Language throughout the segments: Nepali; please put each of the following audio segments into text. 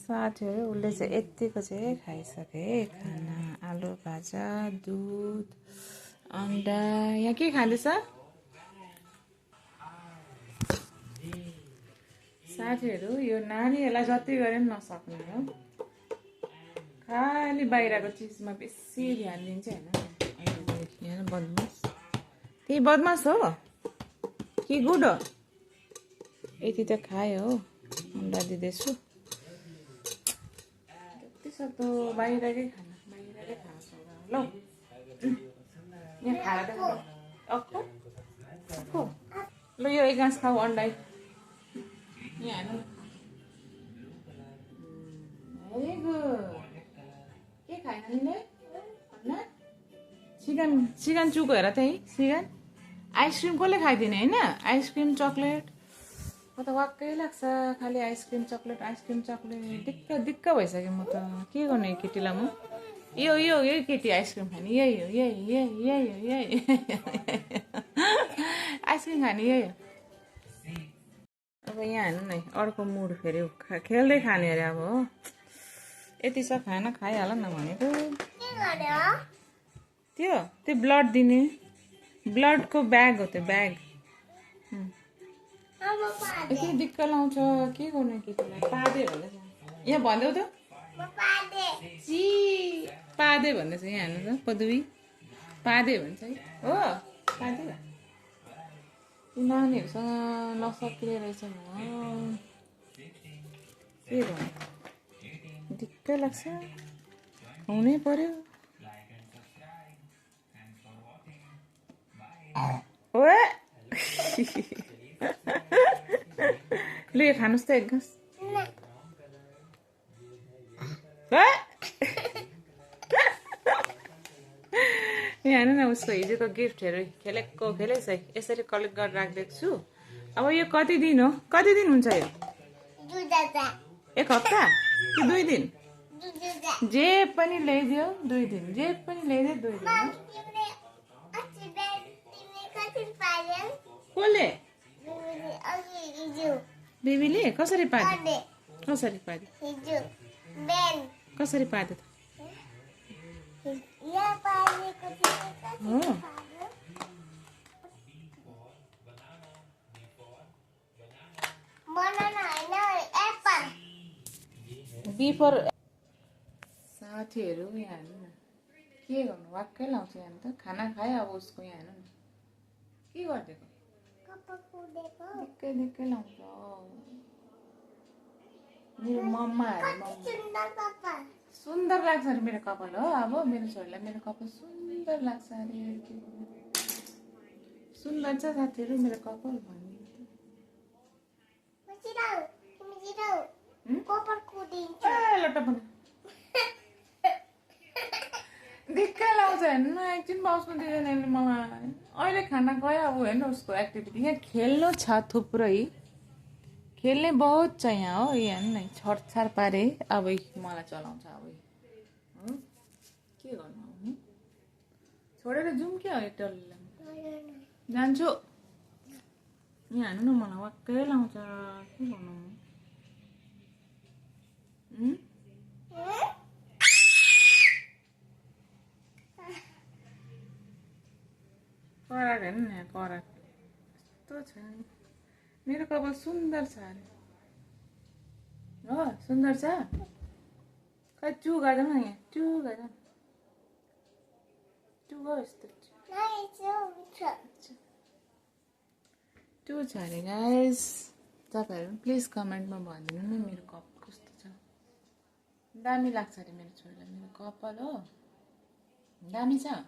साथीहरू उसले चाहिँ यतिको चाहिँ खाइसके खाना आलु भाजा दुध अन्डा यहाँ के खाँदैछ साथीहरू यो नानीहरूलाई जति गरे पनि नसक्ने हो खालि बाहिरको चिजमा बेसी ध्यान दिन्छ हैन बदमास त्यही बदमास हो कि गुड हो यति त खायो हो अन्डा दिँदैछु सक्दो बाहिरकै खाना ल यहाँ खाएर अक्को ल यो एक गाँस खाऊ अन्डा यहाँ हाल्नु भेरी गुड के खाएन नि चिकन चुको हेर त्यही चिकन आइसक्रिम कसले खाइदिने होइन आइसक्रिम चक्लेट म त वाक्कै लाग्छ खालि आइसक्रिम चक्लेट दिक्क भइसक्यो म त के गर्ने केटीलाई म यही केटी आइसक्रिम खाने यही हो आइसक्रिम खाने यही हो अब यहाँ हेर्नु न अर्को मुड फेरि खेल्दै खाने अरे अब हो यति छ खाना खाइहाल न भनेको त्यो ब्लड दिने ब्लडको ब्याग हो त्यो ब्याग यति दिक्क लाउँछ के गर्ने केटीलाई पादे भन्दैछ यहाँ भनिदेऊ त पादे भन्दैछ यहाँ हेर्नु त पदवी पादे भन्छ है हो पादे नानीहरूसँग नसक्ने रहेछ के गर्नु दिक्क लाग्छ हुनै पर्यो ओए लु यो खानुहोस् त एक गाँस यहाँ हेर्नु न उसको हिजोको गिफ्टहरू खेलेको छ यसरी कलेक्ट गरेर राखिदिएको छु अब यो कति दिन हुन्छ यो एक हप्ता कि 2 दिन जे पनि ल्याइदियो 2 दिन जे पनि ल्याइदियो 2 दिन कसले बेबीले कसरी पादे हो बिफोर साथीहरू यहाँ हेर्नु न के गर्नु वाक्कै लाउँछ यहाँ त खाना खायो अब उसको यहाँ हेर्नु न के गरिदिएको दिक्कै लाउँछ मेरो मम्माहरू सुन्दर लाग्छ अरे मेरो कपाल हो अब मेरो छोरीलाई मेरो कपाल सुन्दर लाग्छ अरे सुन्दर छ साथीहरू मेरो कपाल भन्नु दिक्क लाउँछ हेर्नु न एकछिन बस्नु दिँदैन यसले मलाई अहिले खाना गयो अब हेर्नु उसको एक्टिभिटी यहाँ खेल्नु छ थुप्रै खेल्ने बहुत छ यहाँ हो यहाँ हेर्नु न छरछार पारे अब मलाई चलाउँछ अब के गर्नु छोडेर जाउँ क्या हो डल्लै जान्छु यहाँ हेर्नु न मलाई वाक्कै लाउँछ के गर्नु कराक हेर्नु न यहाँ कराक यस्तो छ मेरो कपाल सुन्दर छ अरे हो सुन्दर छ खै चु गर्दैन यहाँ चु गर्दैन चु गयो यस्तो चु छ अरे गाइस तपाईँहरू प्लिज कमेन्टमा भनिदिनु नि मेरो कपाल कस्तो छ दामी लाग्छ अरे मेरो छोरीलाई मेरो कपाल हो दामी छ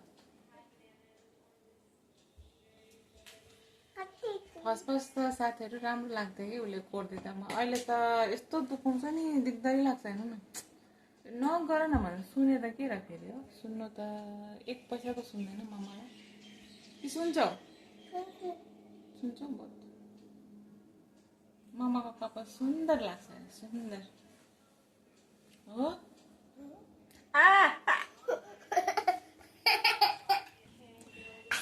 फर्स्ट फर्स्ट त साथीहरू राम्रो लाग्थ्यो कि उसले कोरिदिँदा अहिले त यस्तो दुखाउँछ नि दिग्दारी लाग्छ हेर्नु न नगर न भनेर सुनेर के र फेरि हो सुन्नु त एक पैसा त सुन्दैन मामालाई कि सुन्छौ सुन्छौ बहुत मामाको पापा सुन्दर लाग्छ सुन्दर हो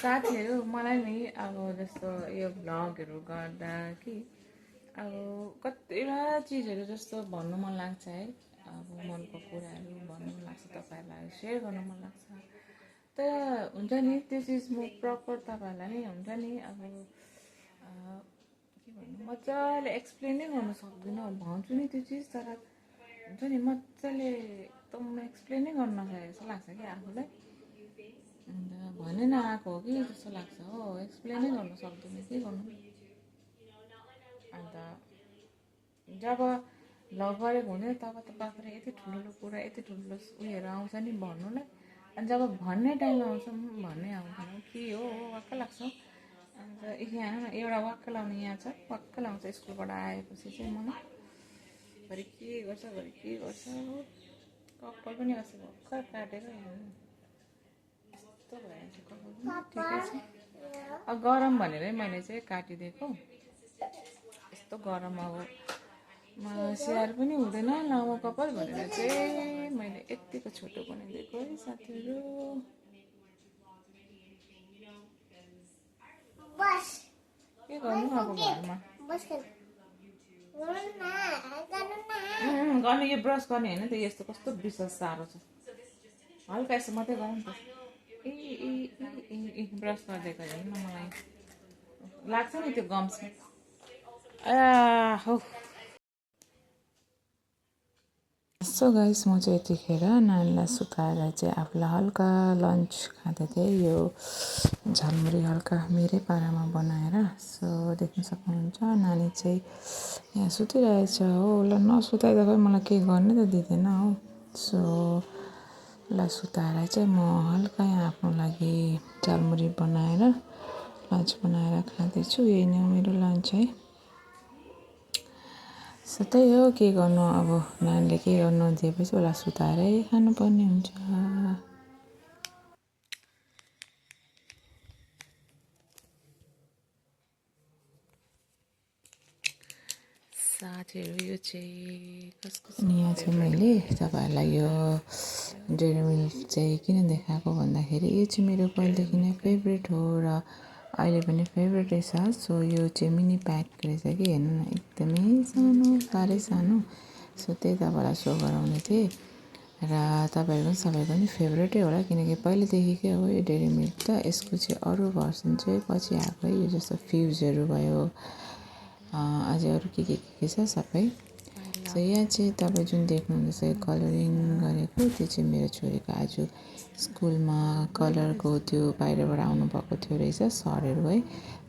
साथीहरू मलाई नि अब जस्तो यो भ्लगहरू गर्दा कि अब कतिवटा चिजहरू जस्तो भन्नु मन लाग्छ है अब मनको कुराहरू भन्नु मन लाग्छ तपाईँहरूलाई सेयर गर्नु मन लाग्छ तर हुन्छ नि त्यो चिज म प्रपर तपाईँहरूलाई नै हुन्छ नि अब के भन्नु मजाले एक्सप्लेन नै गर्नु सक्दिनँ भन्छु नि त्यो चिज तर हुन्छ नि मजाले एकदम एक्सप्लेन नै गर्न नसकेको जस्तो लाग्छ कि आफूलाई अन्त भने नआएको हो कि जस्तो लाग्छ हो एक्सप्लेनै गर्नु सक्दैन के गर्नु अन्त जब भ्लग गरेको हुँदैन तब त बाख्रा यति ठुल्ठुलो कुरा यति ठुल्ठुलो उयोहरू आउँछ नि भन्नुलाई अनि जब भन्ने टाइम आउँछ भन्नै आउँदैन के हो वाक्क लाग्छ अन्त यहाँ एउटा वाक्क लाउने यहाँ छ वाक्क लाउँछ स्कुलबाट आएपछि चाहिँ मलाई घरि के गर्छ हो कपाल पनि अस्ति भर्खर काटेर यस्तो भइरहेछ कपाल पनि ठिकै छ अब गरम भनेरै मैले चाहिँ काटिदिएको यस्तो गरम अब स्याहार पनि हुँदैन लामो कपाल भनेर चाहिँ मैले यतिको छोटो बनाइदिएको है साथीहरू के गर्नु अब घरमा गर्ने यो ब्रस गर्ने होइन त यस्तो कस्तो विश्वास साह्रो छ हल्का यसो मात्रै गरौँ त ए ब्रस गरिदिएको हेर्नु न मलाई लाग्छ नि त्यो गम्स हो सो गाइस म चाहिँ यतिखेर नानीलाई सुताएर चाहिँ आफूलाई हल्का लन्च खाँदै थिएँ यो झालमुरी हल्का मेरै पारामा बनाएर सो देख्न सक्नुहुन्छ नानी चाहिँ यहाँ सुतिरहेछ हो उसलाई नसुताइदा खै मलाई केही गर्नै त दिँदैन हो सो उसलाई सुताएर चाहिँ म हल्का यहाँ आफ्नो लागि झालमुरी बनाएर लन्च बनाएर खाँदैछु यही नै मेरो लन्च है सो त्यही हो के गर्नु अब नानीले के गर्नु दिएपछि उसलाई सुताएरै खानुपर्ने हुन्छ साथीहरू यो चाहिँ कसको यहाँ चाहिँ मैले तपाईँहरूलाई यो डेरी मिल्क चाहिँ किन देखाएको भन्दाखेरि यो चाहिँ मेरो पहिलेदेखि नै फेभरेट हो र अहिले पनि फेभरेट रहेछ सो यो चाहिँ मिनी प्याक रहेछ कि हेर्नु न एकदमै सानो साह्रै सानो सो त्यही तपाईँलाई सो गराउने थिएँ र तपाईँहरू पनि सबैको पनि फेभरेटै होला किनकि पहिलेदेखिकै हो यो डेरी मिल्क त यसको चाहिँ अरू भर्सन चाहिँ पछि आएको है यो जस्तो फ्युजहरू भयो अझै अरू के छ सबै सो यहाँ चाहिँ तपाईँ जुन देख्नुहुँदैछ कलरिङ गरेको त्यो चाहिँ मेरो छोरीको आज स्कुलमा कलरको त्यो बाहिरबाट आउनुभएको थियो रहेछ सरहरू है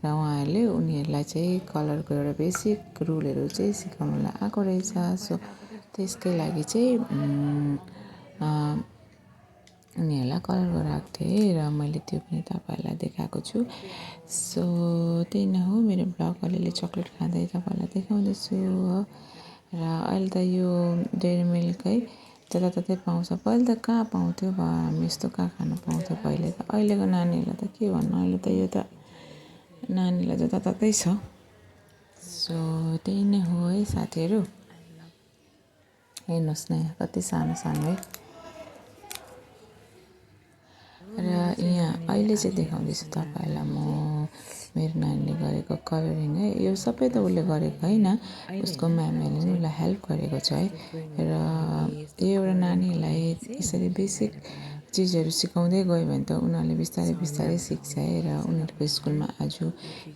र उहाँहरूले उनीहरूलाई चाहिँ कलरको एउटा बेसिक रुलहरू चाहिँ सिकाउनुलाई आएको रहेछ सो त्यसकै लागि चाहिँ उनीहरूलाई कलर गराएको थिएँ र मैले त्यो पनि तपाईँहरूलाई देखाएको छु सो त्यही नै हो मेरो ब्लग अलिअलि चक्लेट खाँदै तपाईँहरूलाई देखाउँदैछु हो र अहिले त यो डेरी मिल्क है जताततै पाउँछ पहिले त कहाँ पाउँथ्यो हामी यस्तो कहाँ खानु पाउँथ्यो पहिले त अहिलेको नानीहरूलाई त के भन्नु अहिले त यो त नानीलाई जताततै छ सो त्यही नै हो है साथीहरू हेर्नुहोस् न कति सानो सानो है र यहाँ अहिले चाहिँ देखाउँदैछु तपाईँहरूलाई म मेरो नानीले गरेको कलरिङ है यो सबै त उसले गरेको होइन उसको म्यामहरूले नै उसलाई हेल्प गरेको छ है र यो एउटा नानीहरूलाई यसरी बेसिक चिजहरू सिकाउँदै गयो भने त उनीहरूले बिस्तारै बिस्तारै सिक्छ है र उनीहरूको स्कुलमा आज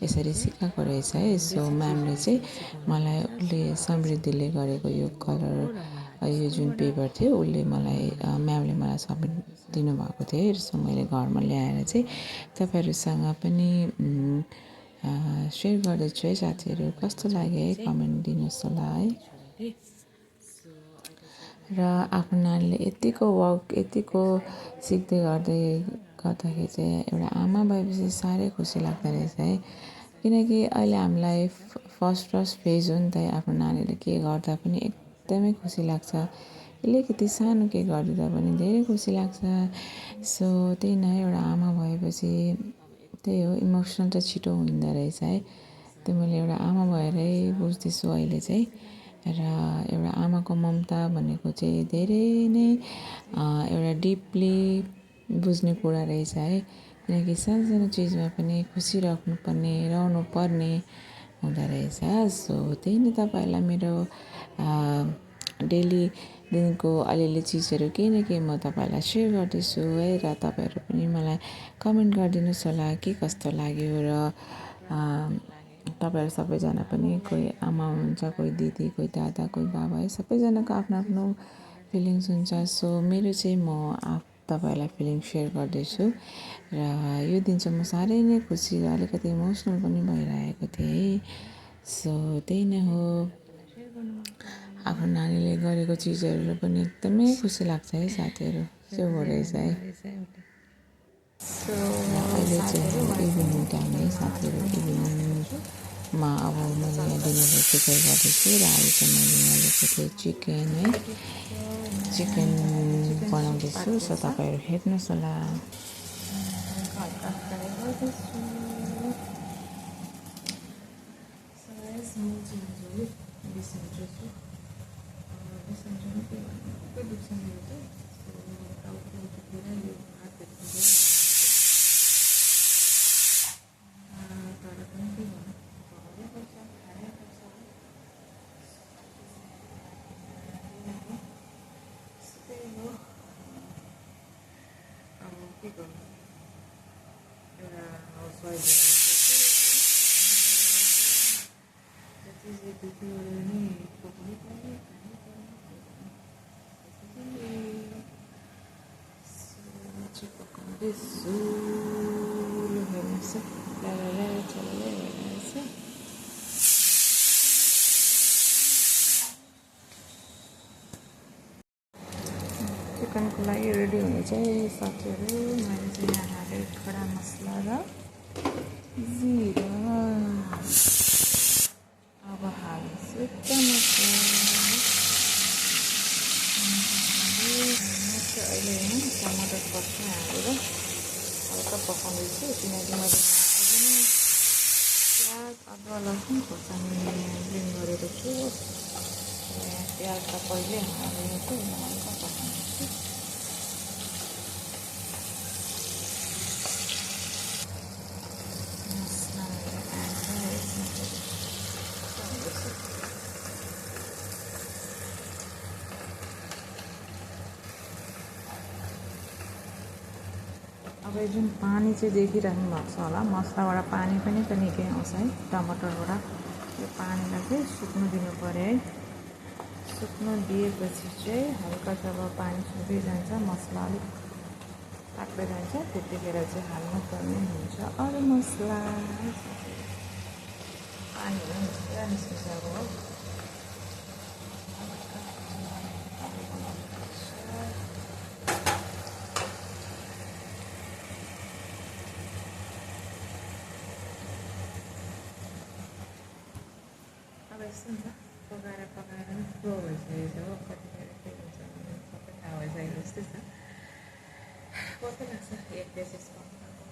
यसरी सिकाएको रहेछ है सो म्यामले चाहिँ मलाई उसले समृद्धिले गरेको यो कलर यो जुन पेपर थियो उसले मलाई म्यामले मलाई सब्मिट दिनुभएको थियो सो मैले घरमा ल्याएर चाहिँ तपाईँहरूसँग पनि सेयर गर्दैछु है साथीहरू कस्तो लाग्यो है कमेन्ट दिनुहोस् होला है र आफ्नो नानीले यतिको सिक्दै गर्दाखेरि चाहिँ एउटा आमा भएपछि साह्रै खुसी लाग्दो रहेछ है। किनकि अहिले हामीलाई फर्स्ट फेज हो नि त, आफ्नो नानीले के गर्दा पनि एकदमै खुसी लाग्छ। अलिकति सानो के गरिदिँदा पनि धेरै खुसी लाग्छ। सो त्यही नै एउटा आमा भएपछि त्यही हो, इमोसनल चाहिँ छिटो हुँदो रहेछ है। त्यो मैले एउटा आमा भएरै बुझ्दैछु अहिले चाहिँ। र एउटा आमाको ममता भनेको चाहिँ धेरै नै एउटा डिपली बुझ्ने कुरा रहेछ है। किनकि सानो चिजमा पनि खुसी राख्नुपर्ने, रहनुपर्ने हुँदोरहेछ। सो त्यही नै तपाईँहरूलाई मेरो डेली दिनको अलिअलि चिजहरू केही न केही म तपाईँहरूलाई सेयर गर्दैछु है। र तपाईँहरू पनि मलाई कमेन्ट गरिदिनुहोस् होला के कस्तो लाग्यो। र तपाईँहरू सबैजना पनि कोही आमा हुनुहुन्छ, कोही दिदी, कोही दादा, कोही बाबा है, सबैजनाको आफ्नो आफ्नो फिलिङ्स हुन्छ। सो मेरो चाहिँ म तपाईँहरूलाई फिलिङ सेयर गर्दैछु। र यो दिन चाहिँ म साह्रै नै खुसी र अलिकति इमोसनल पनि भइरहेको थिएँ है। सो त्यही नै हो, आफ्नो नानीले गरेको चिजहरू पनि एकदमै खुसी लाग्छ है साथीहरू, त्यो हो रहेछ है। सो अहिले चाहिँ इभिनिङ टाइम है साथीहरू, इभिनिङमा अब मैले यहाँ डिनरहरू प्रिपेयर गर्दैछु। र अहिले चाहिँ मैले यहाँ लिएको थिएँ चिकन बनाउँदैछु। सो तपाईँहरू हेर्नुहोस् होला। चिकनको लागि रेडी हुने चाहिँ साथीहरू, मैले चाहिँ यहाँ हालेँ खडा मसला र जिरा। अब हाल्छु टमाटर। अहिले यहाँ टमाटर पर्छ हालेर हल्का पकाउँदैछु। किनकि मैले अघि नै प्याज, अदुवा, लसुन खोर्सानी ग्रिन्ड गरेको छु। प्याज त पहिले हालेको छु, हल्का पकाउँदैछु। अब यो जुन पानी चाहिँ देखिराख्नु भएको छ होला, मसलाबाट पानी पनि त निकै आउँछ है टमाटरबाट। यो पानीलाई चाहिँ सुक्नु दिनु पऱ्यो है। सुक्नु दिएपछि चाहिँ हल्का जब पानी सुक्दै जान्छ, मसला अलिक पाक्दै जान्छ, त्यतिखेर चाहिँ हाल्नुपर्ने हुन्छ अरू मसला। पानीहरू निस्किन्छ अब हो। अब यस्तो नि त, पकाएर पनि फ्लो भइसकेको छ हो। कतिखेर के हुन्छ भने सबै थाहा भइसकेको जस्तै छ। कस्तो लाग्छ एक बेसिस पकाएको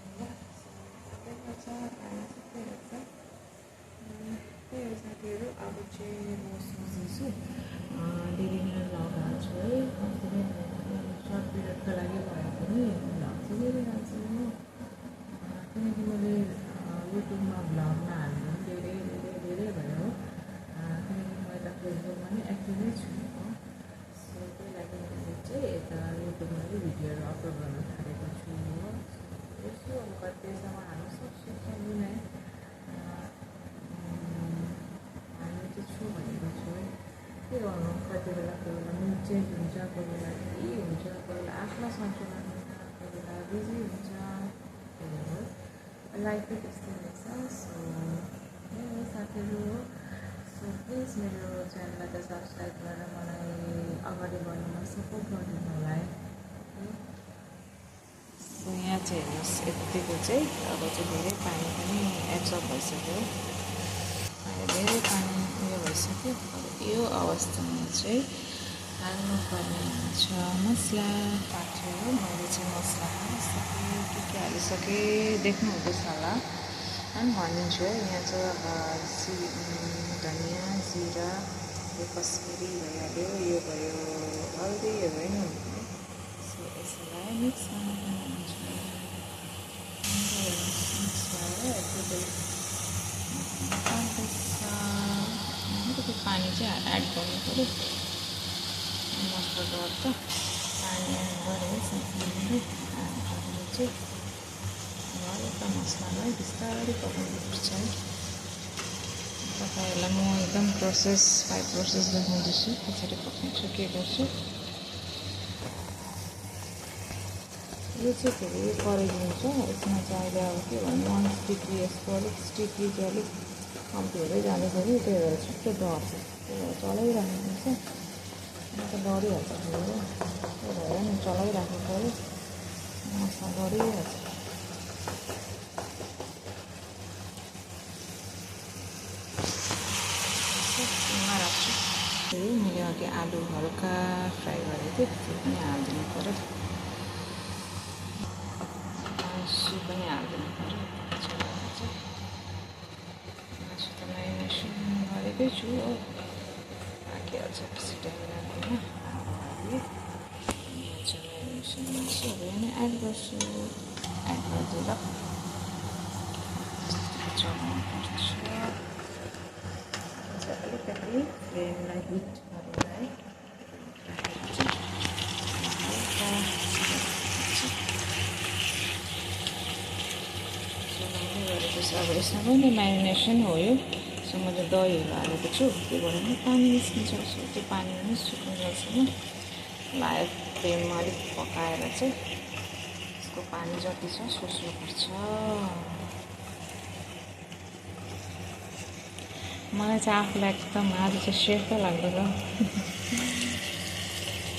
सबै गर्छ, खाना सबै गर्छ। त्यही हो साथीहरू। अब चाहिँ म सोच्दैछु डिनर भ्लग हाल्छु है। कति नै सर्ट पिरियडको लागि भए पनि भ्लग चाहिँ गरिहाल्छु हो। किनकि मैले युट्युबमा भ्लग नहाल्नु धेरै भयो। किनकि म यता फेसबुकमा नि एक्टिभै छु हो। सो त्यही लागि मैले चाहिँ यता युट्युबमा चाहिँ भिडियोहरू अपलोड गर्न थालेको छु हो। हेर्छु अब कतिसम्म हाल्नु सक्छु, सक्दिनँ है। हाल्नु चाहिँ छु भनेको छु है। के गर्नु, कति बेला कोही बेला मुड चेन्ज हुन्छ, कोही बेला के हुन्छ, कोही बेला आफ्नो सन्तुलन हुन्छ, कोही बेला बिजी हुन्छ। त्यही हो, लाइफै त्यस्तै रहेछ। सो त्यही हो साथीहरू। सो सो प्लिज मेरो च्यानललाई त सब्सक्राइब गरेर मलाई अगाडि बढ्नुमा सपोर्ट गरिदिनु होला है। सो यहाँ चाहिँ हेर्नुहोस् यतिको चाहिँ अब चाहिँ धेरै पानी पनि एब्जर्ब भइसक्यो। धेरै पानी उयो भइसक्यो। अब यो अवस्थामा चाहिँ हाल्नुपर्ने हुन्छ मसला। पाक्यो मैले चाहिँ मसला हालिसकेँ, के हालिसकेँ देख्नु हुँदैछ होला। अनि भनिदिन्छु है, यहाँ चाहिँ धनियाँ जिरा यो कश्मिरी भइहाल्यो, यो भयो हल्दीहरू होइन। सो यसलाई मिक्स गर्नुहुन्छ। त्यो पानी चाहिँ एड गर्नु पऱ्यो। मसला गर्दा पानी एड गरेर सँगसँगै चाहिँ हल्का मसलालाई बिस्तारै पकाउनुपर्छ है। तपाईँहरूलाई म एकदम बाई प्रोसेस देखाउँदैछु, कसरी पकाउँछु के गर्छु। यो चाहिँ फेरि कराइदिन्छ। यसमा चाहिँ अहिले अब के भन्नु 1 डिग्री यस्तो अलिक स्टिकी चाहिँ अलिक कम्ती हुँदै जाँदैछ कि त्यही भएर छिट्टो डढ्छ। त्यही भएर चलाइराख्नुपर्छ। म त डढिहाल्छ फेरि, त्यही भएर नि चलाइराख्नु पऱ्यो। मसला डढिहाल्छ। राख्छु फेरि मैले अघि आलु हल्का फ्राई गरेको थिएँ, त्यो पनि हालिदिनु पऱ्यो। मासु पनि हालिदिनु पऱ्यो। मासु त म्यारिनेसन गरेकै छु हो, पाकिहाल्छ बेसी टाइम लाग्दैन। म्यारिनेसन मासुहरू पनि एड गर्छु, एड गरिदिएर चलाउनुपर्छ। अलिकति फ्लेमलाई हिट गरेर है चलाउँदै गरेपछि अब यसमा पनि म्यारिनेसन हो यो। सो मैले दहीहरू हालेको छु, त्योबाट पनि पानी निस्किन्छ। सो त्यो पानी पनि सुक्नुसम्म लाइभ फ्लेममा अलिक पकाएर चाहिँ यसको पानी जति छ सोच्नुपर्छ। मलाई चाहिँ आफूलाई एकदम आज चाहिँ सेफै लाग्दैन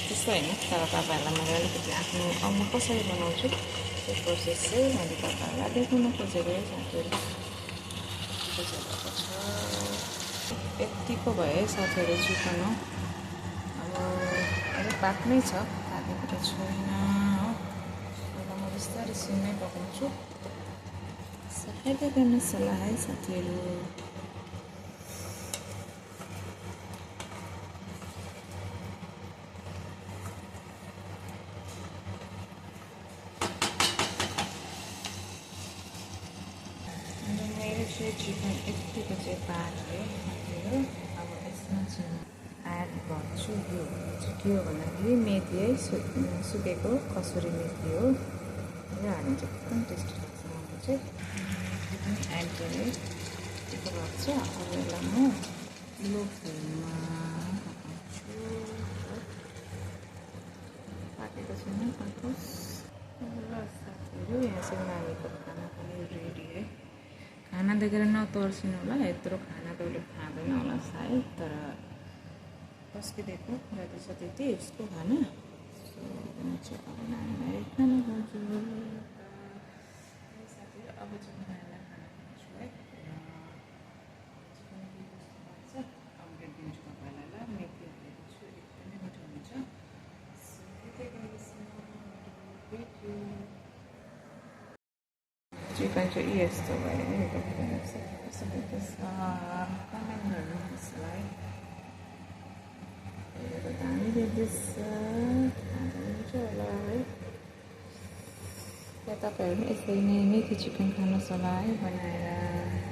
त्यस्तो होइन, तर तपाईँहरूलाई मैले अलिकति आफ्नो म कसरी बनाउँछु त्यो प्रोसेस चाहिँ मैले तपाईँहरूलाई देखाउन खोजेको है साथीहरू। छ यतिको भयो है साथीहरू चिकन हो। अब अलिक पाक्नै छ, पाकेको त छैन हो। म बिस्तारै सिममै पकाउँछु। सबैले मसला है साथीहरू। चिकन यतिको चाहिँ पाक्यो। अब यसमा चाहिँ एड गर्छु यो चाहिँ के हो भन्दाखेरि मेथी है, सुकेको कसुरी मेथी हो। यो हाल्नु चाहिँ एकदम टेस्टी लाग्छ मलाई चाहिँ। त्यो पनि एड गरेँ त्यो गर्छु। अब यसलाई म लो फ्लेममा पकाउँछु। पाकेको छैन, पाकोस्। ल साथीहरू, यहाँ चाहिँ नानीको खाना पनि रेडी है। खाना देखेर नतर्सिनु होला, यत्रो खाना त उसले खाँदैन होला सायद, तर पस्किदिएको जति छ त्यति उसको खाना। सो म चाहिँ अब नानीलाई खाना खुवाउँछु साथीहरू। अब चाहिँ नानीलाई खाना खुवाउँछु है। चिकन के कस्तो लाग्छ अपडेट दिन्छु तपाईँलाई। ल मेथी हालेको छु, एकदमै मिठो हुन्छ। चिकन चाहिँ यस्तो भयो है, कस्तो देख्दैछ कमेन्ट गर्नुहोस् है। दामी देख्दैछ, खाँदा हुन्छ होला है। या तपाईँहरू पनि यसरी नै मेथी चिकन खानुहोस् होला है बनाएर।